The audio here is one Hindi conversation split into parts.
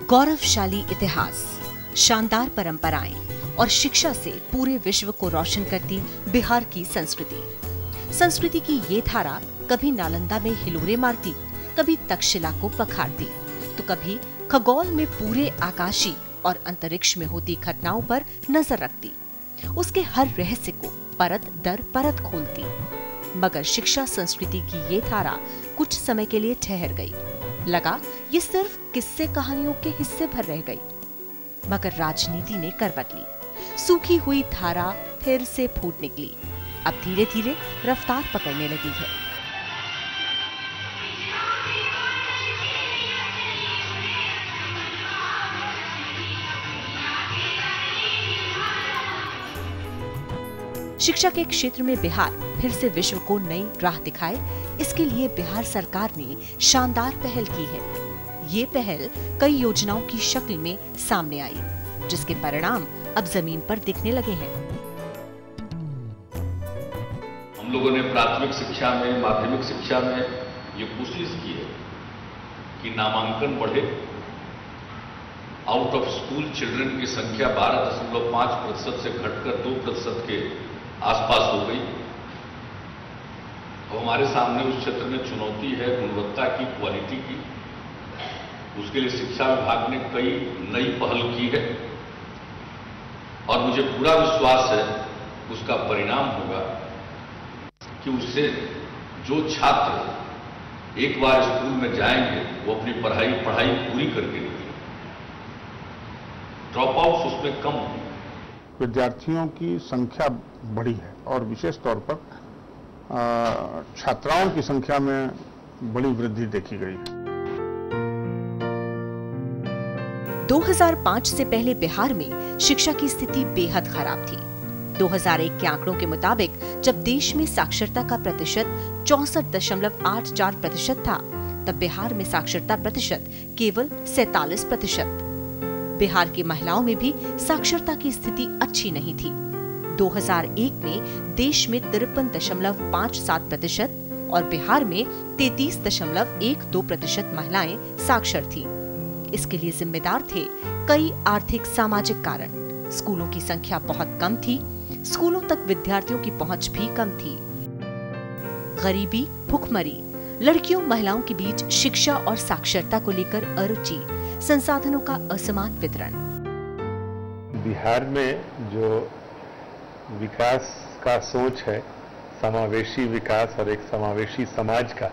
गौरवशाली इतिहास, शानदार परंपराएं और शिक्षा से पूरे विश्व को रोशन करती बिहार की संस्कृति की ये धारा कभी नालंदा में हिलोरे मारती, कभी तक्षशिला को पखारती, तो कभी खगोल में पूरे आकाशीय और अंतरिक्ष में होती घटनाओं पर नजर रखती, उसके हर रहस्य को परत दर परत खोलती। मगर शिक्षा संस्कृति की ये धारा कुछ समय के लिए ठहर गई। लगा ये सिर्फ किस्से कहानियों के हिस्से भर रह गई। मगर राजनीति ने करवट ली, सूखी हुई धारा फिर से फूट निकली। अब धीरे धीरे रफ्तार पकड़ने लगी है। शिक्षा के क्षेत्र में बिहार फिर से विश्व को नई राह दिखाए, इसके लिए बिहार सरकार ने शानदार पहल की है। ये पहल कई योजनाओं की शक्ल में सामने आई, जिसके परिणाम अब जमीन पर दिखने लगे हैं। हम लोगों ने प्राथमिक शिक्षा में, माध्यमिक शिक्षा में ये कोशिश की है कि नामांकन बढ़े। आउट ऑफ स्कूल चिल्ड्रन की संख्या 12.5% से घटकर 2% के आसपास हो गई। अब हमारे सामने उस क्षेत्र में चुनौती है गुणवत्ता की, क्वालिटी की। उसके लिए शिक्षा विभाग ने कई नई पहल की है और मुझे पूरा विश्वास है उसका परिणाम होगा कि उससे जो छात्र एक बार स्कूल में जाएंगे वो अपनी पढ़ाई पूरी करके निकलेंगे। ड्रॉप आउट्स उसमें कम होंगे। विद्यार्थियों की संख्या बढ़ी है और विशेष तौर पर छात्राओं की संख्या में बड़ी वृद्धि देखी गई है। 2005 से पहले बिहार में शिक्षा की स्थिति बेहद खराब थी। 2001 के आंकड़ों के मुताबिक जब देश में साक्षरता का प्रतिशत 64.84% था, तब बिहार में साक्षरता प्रतिशत केवल 47%। बिहार की महिलाओं में भी साक्षरता की स्थिति अच्छी नहीं थी। 2001 में देश में 53.57% और बिहार में 33.12% महिलाएं साक्षर थीं। इसके लिए जिम्मेदार थे कई आर्थिक सामाजिक कारण। स्कूलों की संख्या बहुत कम थी, स्कूलों तक विद्यार्थियों की पहुंच भी कम थी। गरीबी, भुखमरी, लड़कियों महिलाओं के बीच शिक्षा और साक्षरता को लेकर अरुचि, संसाधनों का असमान वितरण। बिहार में जो विकास का सोच है, समावेशी विकास और एक समावेशी समाज का,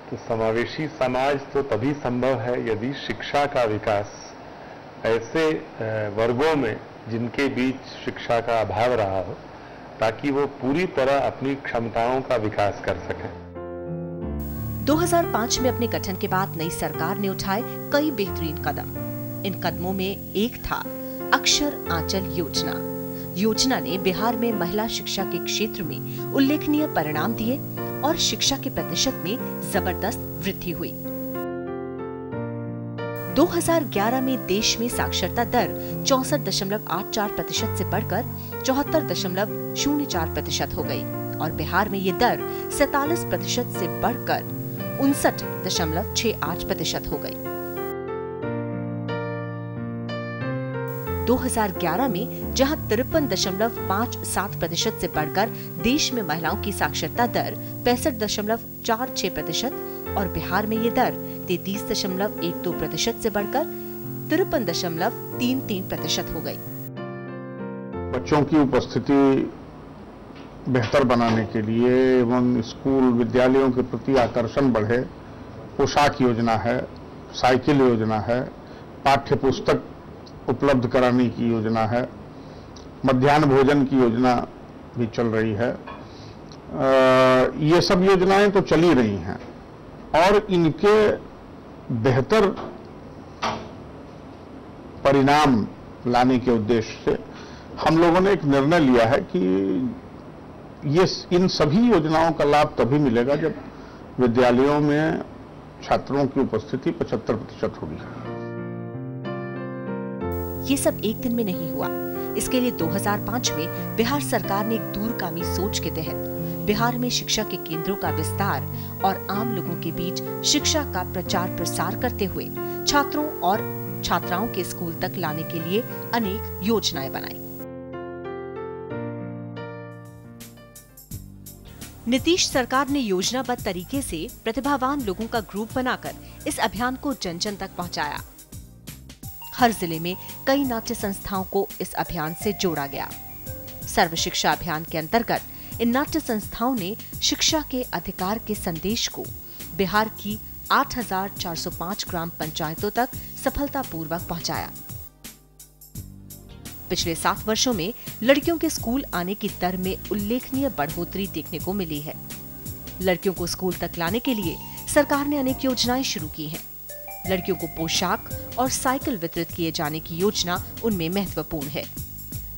तो समावेशी समाज तो तभी संभव है यदि शिक्षा का विकास ऐसे वर्गों में जिनके बीच शिक्षा का अभाव रहा हो, ताकि वो पूरी तरह अपनी क्षमताओं का विकास कर सकें। 2005 में अपने गठन के बाद नई सरकार ने उठाए कई बेहतरीन कदम। इन कदमों में एक था अक्षर आंचल योजना। योजना ने बिहार में महिला शिक्षा के क्षेत्र में उल्लेखनीय परिणाम दिए और शिक्षा के प्रतिशत में जबरदस्त वृद्धि हुई। 2011 में देश में साक्षरता दर 64.84% से बढ़कर 74.04% हो गई और बिहार में ये दर 47% से बढ़कर 59.68% हो गई। 2011 में जहां 53.57% से बढ़कर देश में महिलाओं की साक्षरता दर 65.46% और बिहार में ये दर 33.12% से बढ़कर 53.33% हो गई। बच्चों की उपस्थिति बेहतर बनाने के लिए एवं स्कूल विद्यालयों के प्रति आकर्षण बढ़े, पोशाक योजना है, साइकिल योजना है, पाठ्य पुस्तक उपलब्ध कराने की योजना है, मध्याह्न भोजन की योजना भी चल रही है। ये सब योजनाएं तो चली रही हैं और इनके बेहतर परिणाम लाने के उद्देश्य से हम लोगों ने एक निर्णय लिया है कि इन सभी योजनाओं का लाभ तभी मिलेगा जब विद्यालयों में छात्रों की उपस्थिति 75% होगी। ये सब एक दिन में नहीं हुआ। इसके लिए 2005 में बिहार सरकार ने एक दूरगामी सोच के तहत बिहार में शिक्षा के केंद्रों का विस्तार और आम लोगों के बीच शिक्षा का प्रचार प्रसार करते हुए छात्रों और छात्राओं के स्कूल तक लाने के लिए अनेक योजनाएं बनाई। नीतीश सरकार ने योजनाबद्ध तरीके से प्रतिभावान लोगों का ग्रुप बनाकर इस अभियान को जन जन तक पहुंचाया। हर जिले में कई नाट्य संस्थाओं को इस अभियान से जोड़ा गया। सर्व शिक्षा अभियान के अंतर्गत इन नाट्य संस्थाओं ने शिक्षा के अधिकार के संदेश को बिहार की 8,405 ग्राम पंचायतों तक सफलतापूर्वक पहुंचाया। पिछले 7 वर्षों में लड़कियों के स्कूल आने की दर में उल्लेखनीय बढ़ोतरी देखने को मिली है। लड़कियों को स्कूल तक लाने के लिए सरकार ने अनेक योजनाएं शुरू की हैं। लड़कियों को पोशाक और साइकिल वितरित किए जाने की योजना उनमें महत्वपूर्ण है।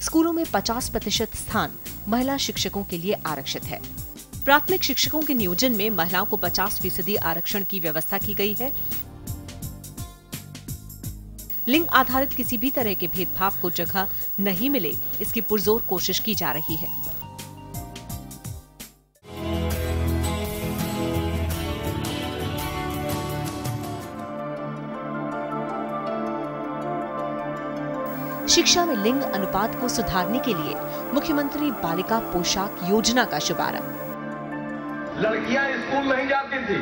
स्कूलों में 50% स्थान महिला शिक्षकों के लिए आरक्षित है। प्राथमिक शिक्षकों के नियोजन में महिलाओं को 50% आरक्षण की व्यवस्था की गई है। लिंग आधारित किसी भी तरह के भेदभाव को जगह नहीं मिले, इसकी पुरजोर कोशिश की जा रही है। शिक्षा में लिंग अनुपात को सुधारने के लिए मुख्यमंत्री बालिका पोशाक योजना का शुभारंभ। लड़कियां स्कूल नहीं जाती थी,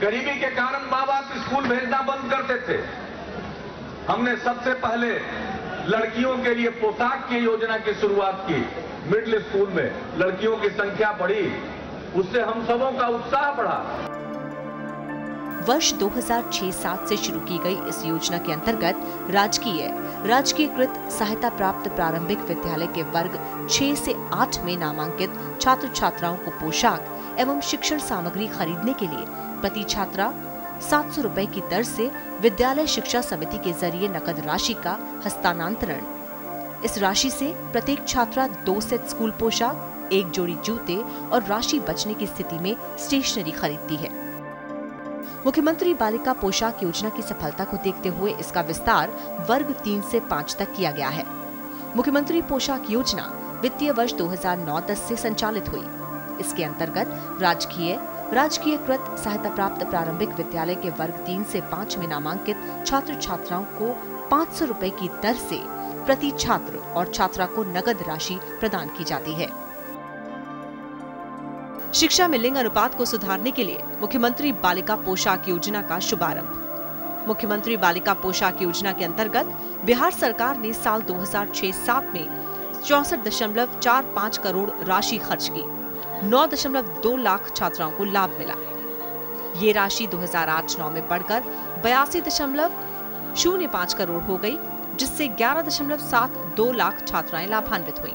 गरीबी के कारण माँ बाप स्कूल भेजना बंद करते थे। हमने सबसे पहले लड़कियों के लिए पोशाक की योजना की शुरुआत की। मिडिल स्कूल में लड़कियों की संख्या बढ़ी, उससे हम सबों का उत्साह बढ़ा। वर्ष 2006-07 से शुरू की गई इस योजना के अंतर्गत राजकीयकृत सहायता प्राप्त प्रारंभिक विद्यालय के वर्ग 6 से 8 में नामांकित छात्र छात्राओं को पोशाक एवं शिक्षण सामग्री खरीदने के लिए प्रति छात्रा 700 रुपए की दर से विद्यालय शिक्षा समिति के जरिए नकद राशि का हस्तांतरण। इस राशि से प्रत्येक छात्रा 2 सेट स्कूल पोशाक, 1 जोड़ी जूते और राशि बचने की स्थिति में स्टेशनरी खरीदती है। मुख्यमंत्री बालिका पोशाक योजना की सफलता को देखते हुए इसका विस्तार वर्ग 3 से 5 तक किया गया है। मुख्यमंत्री पोशाक योजना वित्तीय वर्ष 2009-10 से संचालित हुई। इसके अंतर्गत राजकीयकृत सहायता प्राप्त प्रारंभिक विद्यालय के वर्ग 3 से 5 में नामांकित छात्र छात्राओं को 500 रुपए की दर से प्रति छात्र और छात्रा को नगद राशि प्रदान की जाती है। शिक्षा में लिंग अनुपात को सुधारने के लिए मुख्यमंत्री बालिका पोशाक योजना का शुभारंभ। मुख्यमंत्री बालिका पोशाक योजना के अंतर्गत बिहार सरकार ने साल 2006-07 में 64.45 करोड़ राशि खर्च की। 9.2 लाख छात्राओं को लाभ मिला। ये राशि 2008-09 में बढ़कर 82.05 करोड़ हो गई, जिससे 11.72 लाख छात्राएं लाभान्वित हुईं।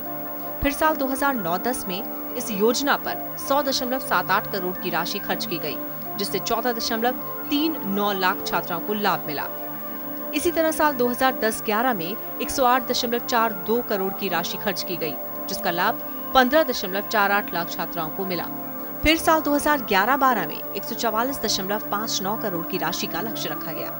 फिर साल 2009-10 में इस योजना पर 100.78 करोड़ की राशि खर्च की गई, जिससे 14.39 लाख छात्राओं को लाभ मिला। इसी तरह साल 2010-11 में 108.42 करोड़ की राशि खर्च की गई, जिसका लाभ 15.48 लाख छात्राओं को मिला। फिर साल 2011-12 में 144.59 करोड़ की राशि का लक्ष्य रखा गया।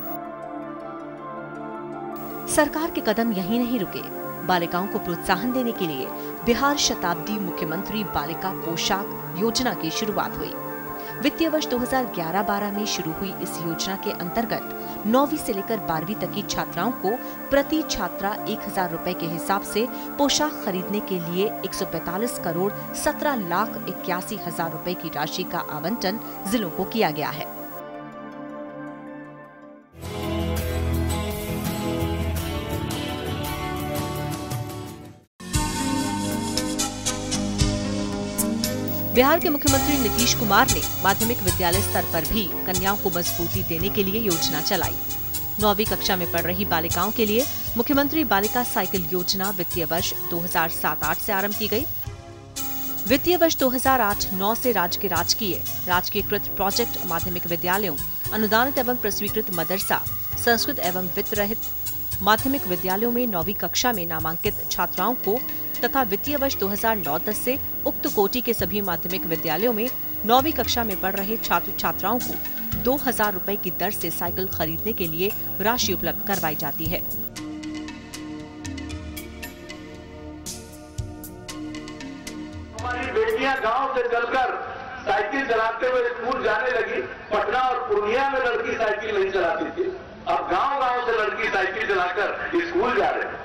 सरकार के कदम यहीं नहीं रुके। बालिकाओं को प्रोत्साहन देने के लिए बिहार शताब्दी मुख्यमंत्री बालिका पोशाक योजना की शुरुआत हुई। वित्तीय वर्ष 2011-12 में शुरू हुई इस योजना के अंतर्गत 9वीं से लेकर 12वीं तक की छात्राओं को प्रति छात्रा 1,000 रुपए के हिसाब से पोशाक खरीदने के लिए 145 करोड़ 17 लाख 81 हजार रुपए की राशि का आवंटन जिलों को किया गया है। बिहार के मुख्यमंत्री नीतीश कुमार ने माध्यमिक विद्यालय स्तर पर भी कन्याओं को मजबूती देने के लिए योजना चलाई। 9वीं कक्षा में पढ़ रही बालिकाओं के लिए मुख्यमंत्री बालिका साइकिल योजना वित्तीय वर्ष 2007-08 से आरंभ की गई। वित्तीय वर्ष 2008-09 से राजकीयकृत प्रोजेक्ट माध्यमिक विद्यालयों, अनुदानित एवं प्रस्वीकृत मदरसा, संस्कृत एवं वित्त रहित माध्यमिक विद्यालयों में 9वीं कक्षा में नामांकित छात्राओं को तथा वित्तीय वर्ष 2009-10 से उक्त कोटि के सभी माध्यमिक विद्यालयों में 9वीं कक्षा में पढ़ रहे छात्र छात्राओं को 2,000 रुपए की दर से साइकिल खरीदने के लिए राशि उपलब्ध करवाई जाती है। बेटियां गांव से चलकर साइकिल चलाते हुए स्कूल जाने लगी। पटना और पूर्णिया में लड़की साइकिल नहीं चलाती थी, अब गांव-गांव से लड़की साइकिल चलाकर स्कूल जा रहे हैं।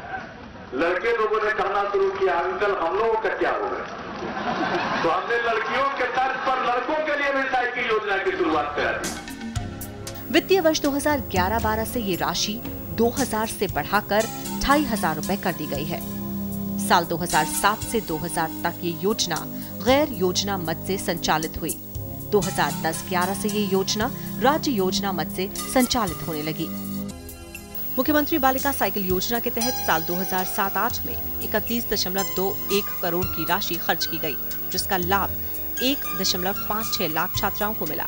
लड़के लोगों ने कहना शुरू किया, अंकल हम लोगों का क्या होगा? तो हमने लड़कियों के तर्ज पर लड़कों के लिए भी साइकिल योजना की शुरुआत करा दी। वित्तीय वर्ष 2011-12 से ये राशि 2000 से बढ़ाकर 2500 रुपए कर दी गई है। साल 2007 से 2000 तक ये योजना गैर योजना मद से संचालित हुई। 2010-11 से ये योजना राज्य योजना मद से संचालित होने लगी। मुख्यमंत्री बालिका साइकिल योजना के तहत साल 2007-8 में 31.21 करोड़ की राशि खर्च की गई, जिसका लाभ 1.56 लाख छात्राओं को मिला।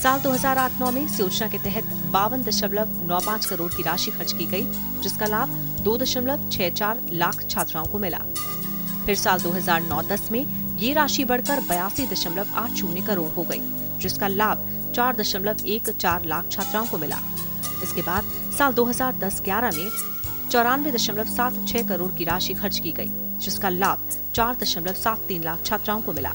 साल 2008-9 में इस योजना के तहत 52.95 करोड़ की राशि खर्च की गई, जिसका लाभ 2.64 लाख छात्राओं को मिला। फिर साल 2009-10 में ये राशि बढ़कर 82.80 करोड़ हो गई, जिसका लाभ 4.14 लाख छात्राओं को मिला। इसके बाद साल 2010-11 में 94.76 करोड़ की राशि खर्च की गई, जिसका लाभ 4.73 लाख छात्राओं को मिला।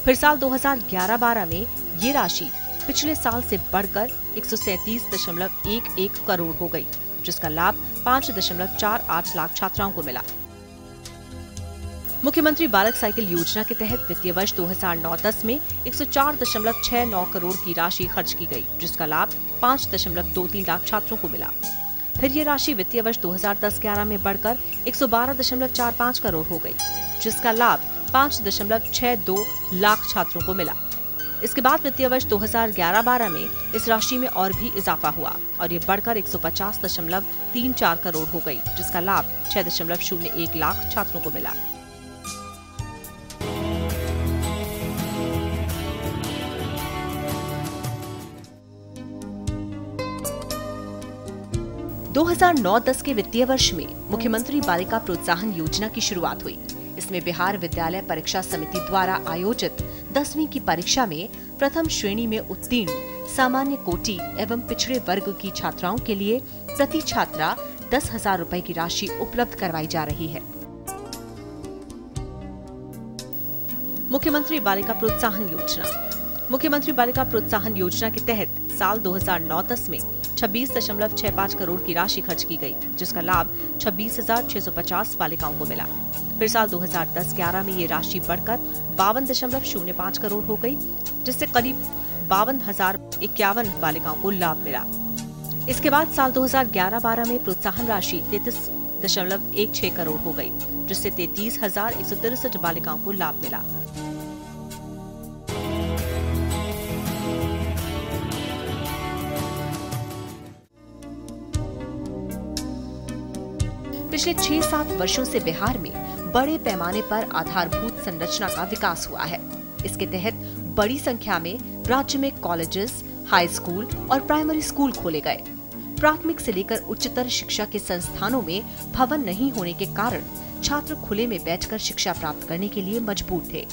फिर साल 2011-12 में ये राशि पिछले साल से बढ़कर 137.11 करोड़ हो गई, जिसका लाभ 5.48 लाख छात्राओं को मिला। मुख्यमंत्री बालक साइकिल योजना के तहत वित्तीय वर्ष 2009-10 में 104.69 करोड़ की राशि खर्च की गई, जिसका लाभ 5.23 लाख छात्रों को मिला। फिर ये राशि वित्तीय वर्ष 2010-11 में बढ़कर 112.45 करोड़ हो गई, जिसका लाभ 5.62 लाख छात्रों को मिला। इसके बाद वित्तीय वर्ष 2011-12 में इस राशि में और भी इजाफा हुआ और ये बढ़कर 150.34 करोड़ हो गई, जिसका लाभ 6.01 लाख छात्रों को मिला। दो 2009-10 के वित्तीय वर्ष में मुख्यमंत्री बालिका प्रोत्साहन योजना की शुरुआत हुई। इसमें बिहार विद्यालय परीक्षा समिति द्वारा आयोजित 10वीं की परीक्षा में प्रथम श्रेणी में उत्तीर्ण सामान्य कोटि एवं पिछड़े वर्ग की छात्राओं के लिए प्रति छात्रा 10,000 रुपए की राशि उपलब्ध करवाई जा रही है। मुख्यमंत्री बालिका प्रोत्साहन योजना। मुख्यमंत्री बालिका प्रोत्साहन योजना के तहत साल 2009-10 में 26.65 करोड़ की राशि खर्च की गई, जिसका लाभ 26,650 बालिकाओं को मिला। फिर साल 2010-11 में ये राशि बढ़कर 52.05 करोड़ हो गई, जिससे करीब 52,051 बालिकाओं को लाभ मिला। इसके बाद साल 2011-12 में प्रोत्साहन राशि 33.16 करोड़ हो गई, जिससे 33,163 बालिकाओं को लाभ मिला। पिछले 6-7 वर्षों से बिहार में बड़े पैमाने पर आधारभूत संरचना का विकास हुआ है। इसके तहत बड़ी संख्या में राज्य में कॉलेजेस, हाई स्कूल और प्राइमरी स्कूल खोले गए। प्राथमिक से लेकर उच्चतर शिक्षा के संस्थानों में भवन नहीं होने के कारण छात्र खुले में बैठकर शिक्षा प्राप्त करने के लिए मजबूर थे।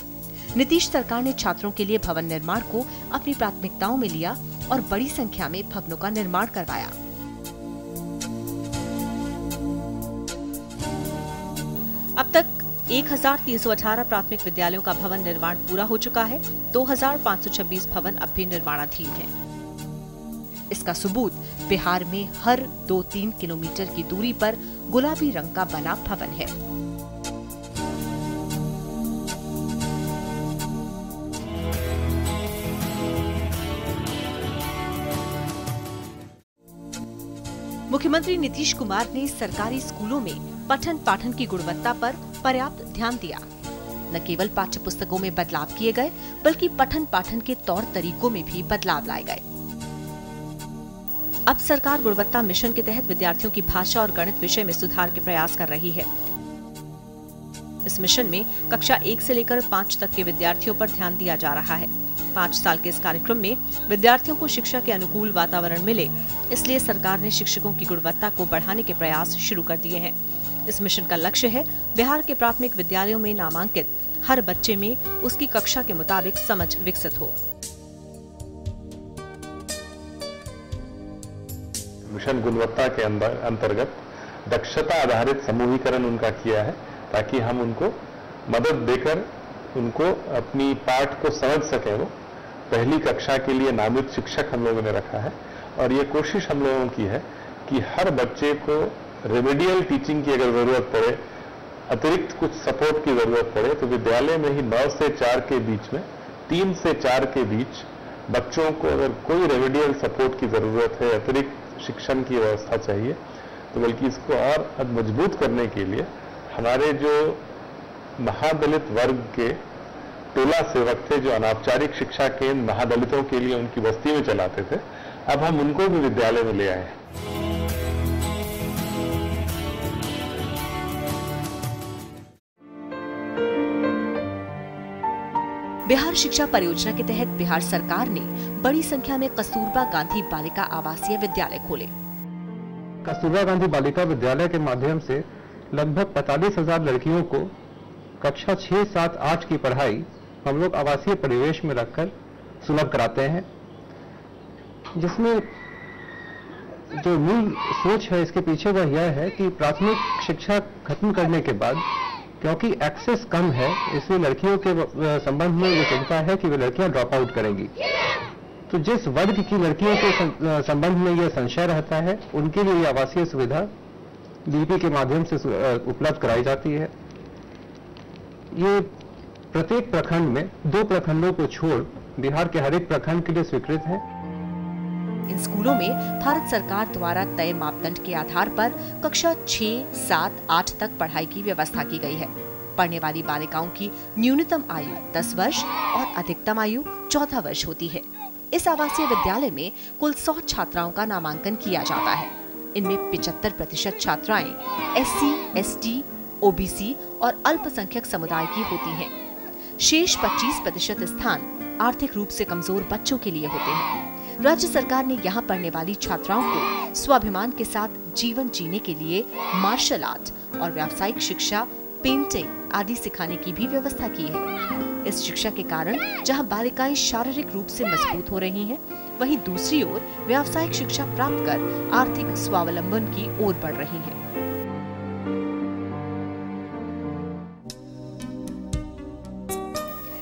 नीतीश सरकार ने छात्रों के लिए भवन निर्माण को अपनी प्राथमिकताओं में लिया और बड़ी संख्या में भवनों का निर्माण करवाया। अब तक 1,318 प्राथमिक विद्यालयों का भवन निर्माण पूरा हो चुका है। 2,526 भवन अब भी निर्माणाधीन हैं। इसका सबूत बिहार में हर 2-3 किलोमीटर की दूरी पर गुलाबी रंग का बना भवन है। मुख्यमंत्री नीतीश कुमार ने सरकारी स्कूलों में पठन पाठन की गुणवत्ता पर पर्याप्त ध्यान दिया। न केवल पाठ्य पुस्तकों में बदलाव किए गए, बल्कि पठन पाठन के तौर तरीकों में भी बदलाव लाए गए। अब सरकार गुणवत्ता मिशन के तहत विद्यार्थियों की भाषा और गणित विषय में सुधार के प्रयास कर रही है। इस मिशन में कक्षा 1 से लेकर 5 तक के विद्यार्थियों पर ध्यान दिया जा रहा है। 5 साल के इस कार्यक्रम में विद्यार्थियों को शिक्षा के अनुकूल वातावरण मिले, इसलिए सरकार ने शिक्षकों की गुणवत्ता को बढ़ाने के प्रयास शुरू कर दिए हैं। इस मिशन का लक्ष्य है बिहार के प्राथमिक विद्यालयों में नामांकित हर बच्चे में उसकी कक्षा के मुताबिक समझ विकसित हो। मिशन गुणवत्ता के अंतर्गत दक्षता आधारित समूहीकरण उनका किया है, ताकि हम उनको मदद देकर उनको अपनी पाठ को समझ सके। वो पहली कक्षा के लिए नामित शिक्षक हम लोगों ने रखा है और ये कोशिश हम लोगों की है कि हर बच्चे को रेमेडियल टीचिंग की अगर जरूरत पड़े, अतिरिक्त कुछ सपोर्ट की जरूरत पड़े, तो विद्यालय में ही 9 से 4 के बीच में, 3 से 4 के बीच बच्चों को अगर कोई रेमेडियल सपोर्ट की जरूरत है, अतिरिक्त शिक्षण की व्यवस्था चाहिए, तो बल्कि इसको और मजबूत करने के लिए हमारे जो महादलित वर्ग के टोला सेवक थे, जो अनौपचारिक शिक्षा केंद्र महादलितों के लिए उनकी बस्ती में चलाते थे, अब हम उनको भी विद्यालय में ले आए हैं। बिहार शिक्षा परियोजना के तहत बिहार सरकार ने बड़ी संख्या में कस्तूरबा गांधी बालिका आवासीय विद्यालय खोले। कस्तूरबा गांधी बालिका विद्यालय के माध्यम से लगभग 45,000 लड़कियों को कक्षा 6, 7, 8 की पढ़ाई हम लोग आवासीय परिवेश में रखकर सुलभ कराते हैं, जिसमें जो मूल सोच है इसके पीछे वह यह है कि प्राथमिक शिक्षा खत्म करने के बाद, क्योंकि एक्सेस कम है, इसलिए लड़कियों के संबंध में ये चिंता है कि वे लड़कियां ड्रॉप आउट करेंगी। तो जिस वर्ग की लड़कियों के संबंध में यह संशय रहता है, उनके लिए आवासीय सुविधा बीपी के माध्यम से उपलब्ध कराई जाती है। ये प्रत्येक प्रखंड में 2 प्रखंडों को छोड़ बिहार के हर एक प्रखंड के लिए स्वीकृत है। इन स्कूलों में भारत सरकार द्वारा तय मापदंड के आधार पर कक्षा 6, 7, 8 तक पढ़ाई की व्यवस्था की गई है। पढ़ने वाली बालिकाओं की न्यूनतम आयु 10 वर्ष और अधिकतम आयु 14 वर्ष होती है। इस आवासीय विद्यालय में कुल 100 छात्राओं का नामांकन किया जाता है। इनमें 75% छात्राएं SC, ST, OBC और अल्पसंख्यक समुदाय की होती हैं। शेष 25% स्थान आर्थिक रूप से कमजोर बच्चों के लिए होते हैं। राज्य सरकार ने यहाँ पढ़ने वाली छात्राओं को स्वाभिमान के साथ जीवन जीने के लिए मार्शल आर्ट और व्यावसायिक शिक्षा, पेंटिंग आदि सिखाने की भी व्यवस्था की है। इस शिक्षा के कारण जहाँ बालिकाएं शारीरिक रूप से मजबूत हो रही हैं, वहीं दूसरी ओर व्यावसायिक शिक्षा प्राप्त कर आर्थिक स्वावलंबन की ओर बढ़ रही हैं।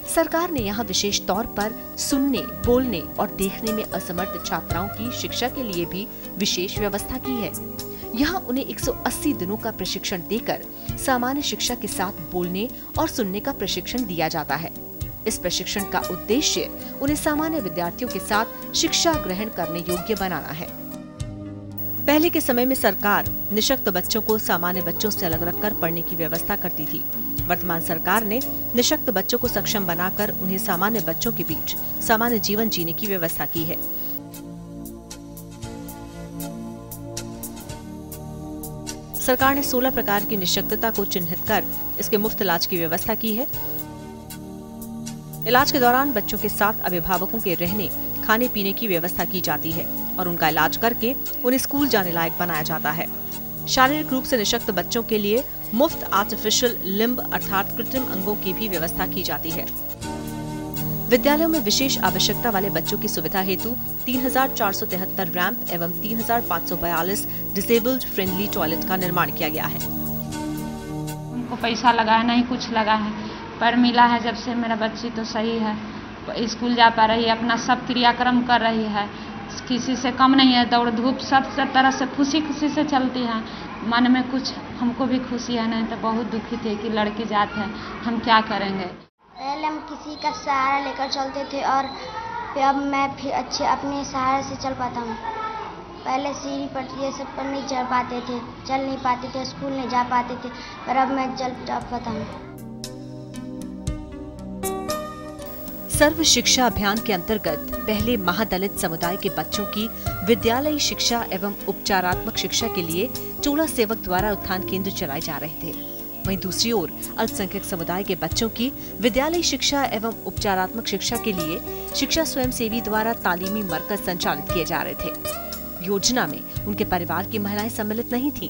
सरकार ने यहाँ विशेष तौर पर सुनने, बोलने और देखने में असमर्थ छात्राओं की शिक्षा के लिए भी विशेष व्यवस्था की है। यहाँ उन्हें 180 दिनों का प्रशिक्षण देकर सामान्य शिक्षा के साथ बोलने और सुनने का प्रशिक्षण दिया जाता है। इस प्रशिक्षण का उद्देश्य उन्हें सामान्य विद्यार्थियों के साथ शिक्षा ग्रहण करने योग्य बनाना है। पहले के समय में सरकार निशक्त बच्चों को सामान्य बच्चों से अलग रखकर पढ़ने की व्यवस्था करती थी। वर्तमान सरकार ने निशक्त बच्चों को सक्षम बनाकर उन्हें सामान्य बच्चों के बीच सामान्य जीवन जीने की व्यवस्था की है। सरकार ने 16 प्रकार की निशक्तता को चिन्हित कर इसके मुफ्त इलाज की व्यवस्था की है। इलाज के दौरान बच्चों के साथ अभिभावकों के रहने, खाने पीने की व्यवस्था की जाती है और उनका इलाज करके उन्हें स्कूल जाने लायक बनाया जाता है। शारीरिक रूप से निशक्त बच्चों के लिए मुफ्त आर्टिफिशियल लिम्ब अर्थात कृत्रिम अंगों की भी व्यवस्था की जाती है। विद्यालयों में विशेष आवश्यकता वाले बच्चों की सुविधा हेतु 3,473 रैंप एवं 3,542 डिसेबल्ड फ्रेंडली टॉयलेट का निर्माण किया गया है। उनको पैसा लगा है, नहीं कुछ लगा है, पर मिला है जब से मेरा बच्ची तो सही है, स्कूल जा पा रही है, अपना सब क्रियाक्रम कर रही है, किसी से कम नहीं है, दौड़ धूप सब तरह से खुशी से चलती है। मन में कुछ हमको भी खुशी है, नहीं तो बहुत दुखी थे कि लड़की जात है, हम क्या करेंगे। पहले हम किसी का सहारा लेकर चलते थे और फिर अब मैं फिर अच्छे अपने सहारे से चल पाता हूँ। पहले सीढ़ी पर ये सब पर नहीं चढ़ पाते थे, चल नहीं पाते थे, स्कूल नहीं जा पाते थे, पर अब मैं चल पाता हूँ। सर्व शिक्षा अभियान के अंतर्गत पहले महादलित समुदाय के बच्चों की विद्यालयी शिक्षा एवं उपचारात्मक शिक्षा के लिए टोला सेवक द्वारा उत्थान केंद्र चलाए जा रहे थे। वहीं दूसरी ओर अल्पसंख्यक समुदाय के बच्चों की विद्यालयी शिक्षा एवं उपचारात्मक शिक्षा के लिए शिक्षा स्वयंसेवी द्वारा तालीमी मरकज संचालित किए जा रहे थे। योजना में उनके परिवार की महिलाएं सम्मिलित नहीं थीं।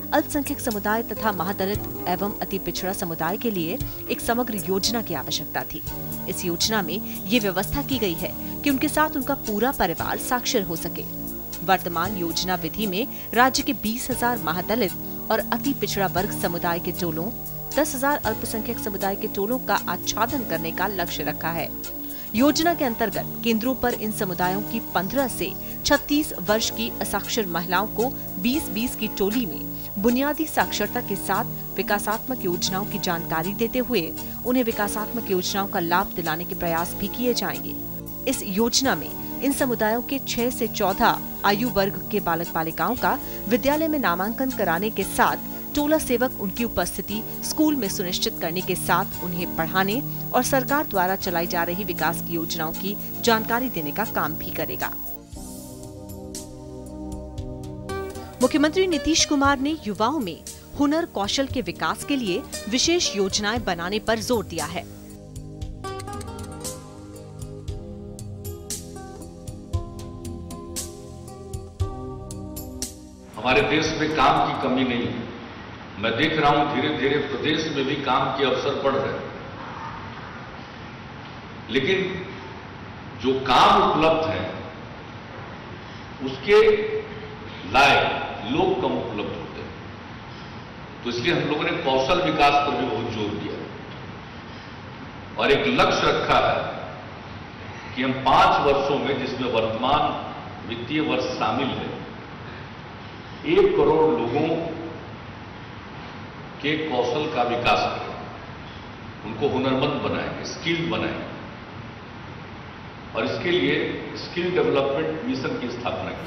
अल्पसंख्यक समुदाय तथा महादलित एवं अति पिछड़ा समुदाय के लिए एक समग्र योजना की आवश्यकता थी। इस योजना में ये व्यवस्था की गई है कि उनके साथ उनका पूरा परिवार साक्षर हो सके। वर्तमान योजना विधि में राज्य के 20,000 महादलित और अति पिछड़ा वर्ग समुदाय के टोलों, 10,000 अल्पसंख्यक समुदाय के टोलों का आच्छादन करने का लक्ष्य रखा है। योजना के अंतर्गत केंद्रों पर इन समुदायों की 15 से 36 वर्ष की असाक्षर महिलाओं को 20-20 की टोली में बुनियादी साक्षरता के साथ विकासात्मक योजनाओं की जानकारी देते हुए उन्हें विकासात्मक योजनाओं का लाभ दिलाने के प्रयास भी किए जाएंगे। इस योजना में इन समुदायों के 6 से 14 आयु वर्ग के बालक बालिकाओं का विद्यालय में नामांकन कराने के साथ टोला सेवक उनकी उपस्थिति स्कूल में सुनिश्चित करने के साथ उन्हें पढ़ाने और सरकार द्वारा चलाई जा रही विकास की योजनाओं की जानकारी देने का काम भी करेगा। मुख्यमंत्री नीतीश कुमार ने युवाओं में हुनर कौशल के विकास के लिए विशेष योजनाएं बनाने पर जोर दिया है। हमारे देश में काम की कमी नहीं है। मैं देख रहा हूं धीरे धीरे प्रदेश में भी काम के अवसर बढ़ रहे हैं, लेकिन जो काम उपलब्ध है उसके लायक लोग कम उपलब्ध होते हैं। तो इसलिए हम लोगों ने कौशल विकास पर भी बहुत जोर दिया और एक लक्ष्य रखा है कि हम 5 वर्षों में, जिसमें वर्तमान वित्तीय वर्ष शामिल है, 1 करोड़ लोगों के कौशल का विकास करें, उनको हुनरमंद बनाएंगे, स्किल्ड बनाएंगे और इसके लिए स्किल डेवलपमेंट मिशन की स्थापना की।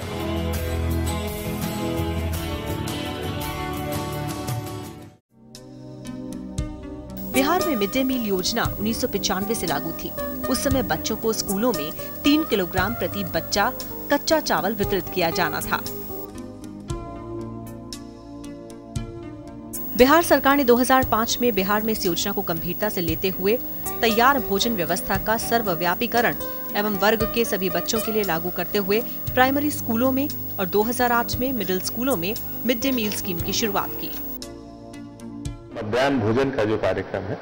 बिहार में मिड डे मील योजना 1995 से लागू थी। उस समय बच्चों को स्कूलों में 3 किलोग्राम प्रति बच्चा कच्चा चावल वितरित किया जाना था। बिहार सरकार ने 2005 में बिहार में इस योजना को गंभीरता से लेते हुए तैयार भोजन व्यवस्था का सर्वव्यापीकरण एवं वर्ग के सभी बच्चों के लिए लागू करते हुए प्राइमरी स्कूलों में और 2008 में मिडिल स्कूलों में मिड डे मील स्कीम की शुरुआत की। मध्याह्न भोजन का जो कार्यक्रम है,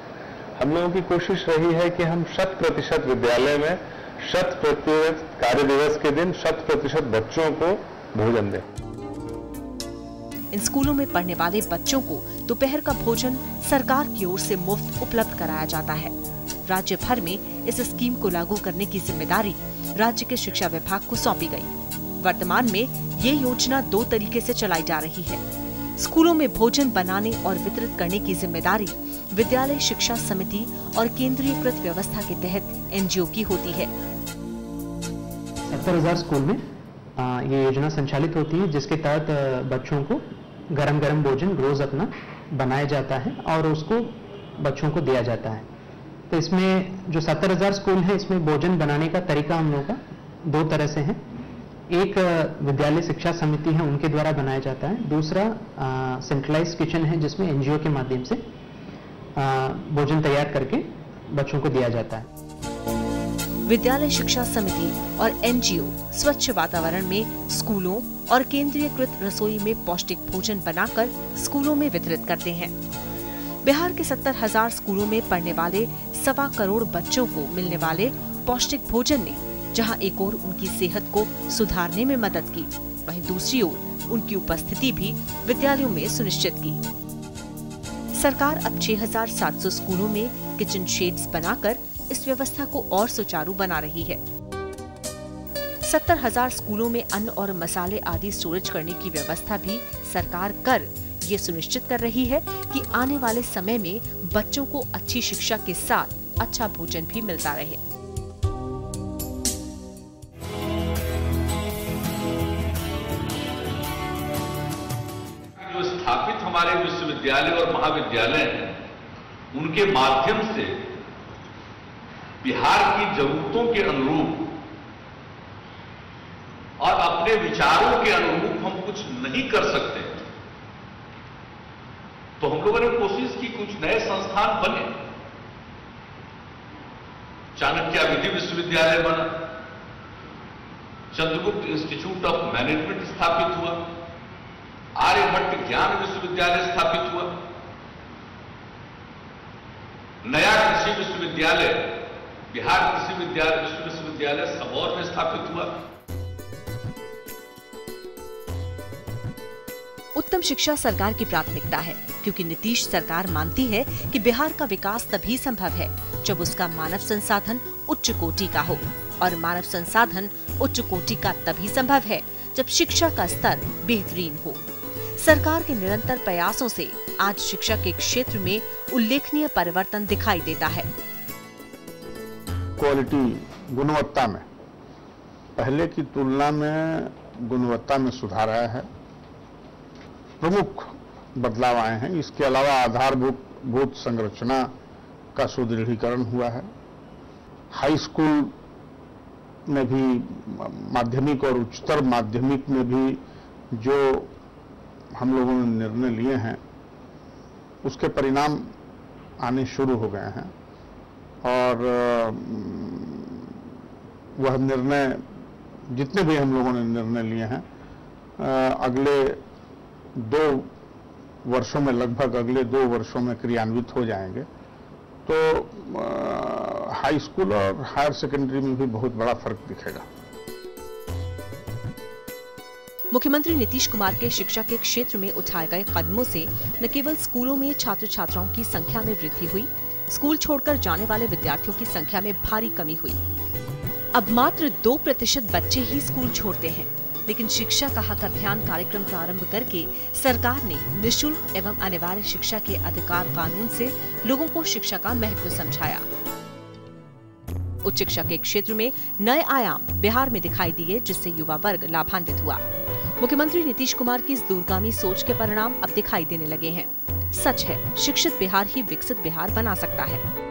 हम लोगों की कोशिश रही है कि हम 100% विद्यालय में 100% कार्य दिवस के दिन 100% बच्चों को भोजन दें। इन स्कूलों में पढ़ने वाले बच्चों को दोपहर का भोजन सरकार की ओर से मुफ्त उपलब्ध कराया जाता है। राज्य भर में इस स्कीम को लागू करने की जिम्मेदारी राज्य के शिक्षा विभाग को सौंपी गई। वर्तमान में ये योजना 2 तरीके से चलाई जा रही है। स्कूलों में भोजन बनाने और वितरित करने की जिम्मेदारी विद्यालय शिक्षा समिति और केंद्रीयकृत व्यवस्था के तहत एनजीओ की होती है। 70,000 स्कूल में ये योजना संचालित होती है, जिसके तहत बच्चों को गरम भोजन रोज अपना बनाया जाता है और उसको बच्चों को दिया जाता है। तो इसमें जो 70,000 स्कूल है, इसमें भोजन बनाने का तरीका हम लोगों का 2 तरह से है। एक विद्यालय शिक्षा समिति है, उनके द्वारा बनाया जाता है। दूसरा सेंट्रलाइज किचन है, जिसमें एनजीओ के माध्यम से भोजन तैयार करके बच्चों को दिया जाता है। विद्यालय शिक्षा समिति और एनजीओ स्वच्छ वातावरण में स्कूलों और केंद्रीयकृत रसोई में पौष्टिक भोजन बनाकर स्कूलों में वितरित करते हैं। बिहार के 70,000 स्कूलों में पढ़ने वाले 1.25 करोड़ बच्चों को मिलने वाले पौष्टिक भोजन ने जहां एक ओर उनकी सेहत को सुधारने में मदद की, वहीं दूसरी ओर उनकी उपस्थिति भी विद्यालयों में सुनिश्चित की। सरकार अब 6,700 स्कूलों में किचन शेड्स बनाकर इस व्यवस्था को और सुचारू बना रही है। 70,000 स्कूलों में अन्न और मसाले आदि स्टोरेज करने की व्यवस्था भी सरकार कर ये सुनिश्चित कर रही है कि आने वाले समय में बच्चों को अच्छी शिक्षा के साथ अच्छा भोजन भी मिलता रहे। जो स्थापित हमारे विश्वविद्यालय और महाविद्यालय हैं, उनके माध्यम से बिहार की जरूरतों के अनुरूप और अपने विचारों के अनुरूप हम कुछ नहीं कर सकते, तो हम लोगों ने कोशिश की कुछ नए संस्थान बने। चाणक्य विधि विश्वविद्यालय बना, चंद्रगुप्त इंस्टीट्यूट ऑफ मैनेजमेंट स्थापित हुआ, आर्यभट्ट ज्ञान विश्वविद्यालय स्थापित हुआ, नया कृषि विश्वविद्यालय बिहार कृषि विश्वविद्यालय सबौर में स्थापित हुआ। उत्तम शिक्षा सरकार की प्राथमिकता है, क्योंकि नीतीश सरकार मानती है कि बिहार का विकास तभी संभव है जब उसका मानव संसाधन उच्च कोटि का हो, और मानव संसाधन उच्च कोटि का तभी संभव है जब शिक्षा का स्तर बेहतरीन हो। सरकार के निरंतर प्रयासों से आज शिक्षा के क्षेत्र में उल्लेखनीय परिवर्तन दिखाई देता है। क्वालिटी, गुणवत्ता में पहले की तुलना में गुणवत्ता में सुधार आया है, प्रमुख बदलाव आए हैं। इसके अलावा आधारभूत संरचना का सुदृढ़ीकरण हुआ है। हाई स्कूल में भी, माध्यमिक और उच्चतर माध्यमिक में भी जो हम लोगों ने निर्णय लिए हैं उसके परिणाम आने शुरू हो गए हैं, और वह निर्णय, जितने भी हम लोगों ने निर्णय लिए हैं, अगले 2 वर्षों में, लगभग अगले 2 वर्षों में क्रियान्वित हो जाएंगे। तो हाई स्कूल और हायर सेकेंडरी में भी बहुत बड़ा फर्क दिखेगा। मुख्यमंत्री नीतीश कुमार के शिक्षा के क्षेत्र में उठाए गए कदमों से न केवल स्कूलों में छात्र छात्राओं की संख्या में वृद्धि हुई, स्कूल छोड़कर जाने वाले विद्यार्थियों की संख्या में भारी कमी हुई। अब मात्र 2% बच्चे ही स्कूल छोड़ते हैं, लेकिन शिक्षा का हक अभियान कार्यक्रम प्रारंभ करके सरकार ने निःशुल्क एवं अनिवार्य शिक्षा के अधिकार कानून से लोगों को शिक्षा का महत्व समझाया। उच्च शिक्षा के क्षेत्र में नए आयाम बिहार में दिखाई दिए, जिससे युवा वर्ग लाभान्वित हुआ। मुख्यमंत्री नीतीश कुमार की इस दूरगामी सोच के परिणाम अब दिखाई देने लगे हैं। सच है, शिक्षित बिहार ही विकसित बिहार बना सकता है।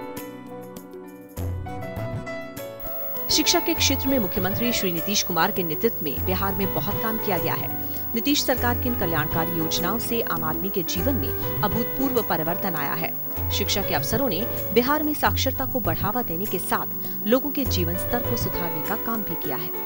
शिक्षा के क्षेत्र में मुख्यमंत्री श्री नीतीश कुमार के नेतृत्व में बिहार में बहुत काम किया गया है। नीतीश सरकार की इन कल्याणकारी योजनाओं से आम आदमी के जीवन में अभूतपूर्व परिवर्तन आया है। शिक्षा के अवसरों ने बिहार में साक्षरता को बढ़ावा देने के साथ लोगों के जीवन स्तर को सुधारने का काम भी किया है।